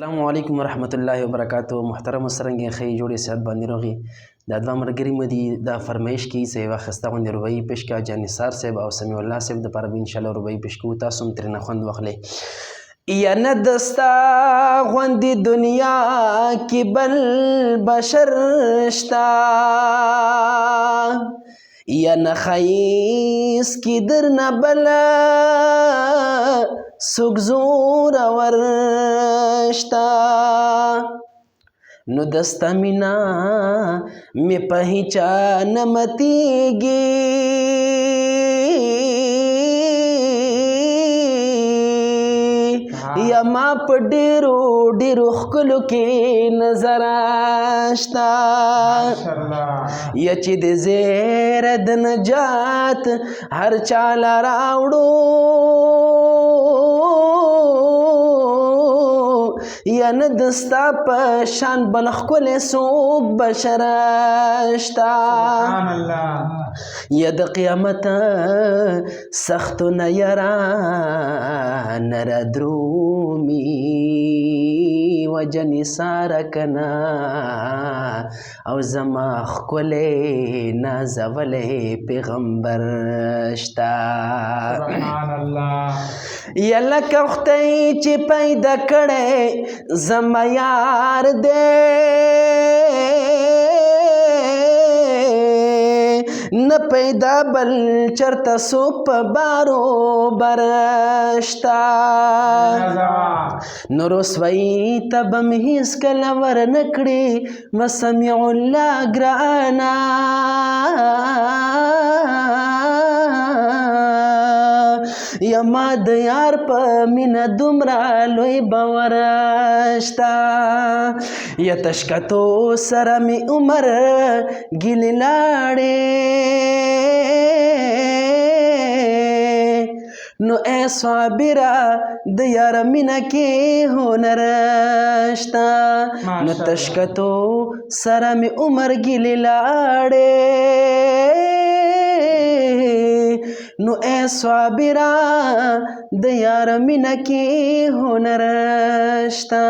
السلام علیکم ورحمت الله وبرکاتہ. محترم سرنګ خی جوړې صحت باندې روغي دا دوه ملګري مو دي دا فرمایش کوي چې یوه ښایسته غوندې روبایي پیش کړه. جان نثار صاحب او سمیع الله صاحب دپاره به انشاءالله روبایي پیش کوو. تاسو هم ترېنه خوند واخلئ. یا نه د ستا غوندې دنیا کې بل بشر شته، یا نه ښایست کې درنه بله څوک زورور شته. نو د ستا مینه مې په هیچا نه متېږي، یا ما په ډېرو ډېرو ښکلو کې نظر شته، یا چې د زیره د نجات هر چا له راوړو، یا نه د ستا په شان بل ښکلی څوک بشر شته. یا د قیامت سختونه یاره نه رادرومي وجه نثاره که نه، او زما ښکلی نازولی پیغمبر شته. یا لکه خدای چې پیدا کړی زما یار دی، نه پیدا بل چرته څوک په باروبر شته. نو رسوایي ته به مې هېڅکله ورنه کړې مه سمیع الله ګرانه، یا ما د یار په مینه دومره لوی باور شته. یا تشکتو سره مې عمر ګیلې لاړې، نو ای صابره د یار مینه کې هنر شته. نو تشکتو سره مې عمر ګیلې لاړې، نو ای صابره د یار مینه کې هنر شته.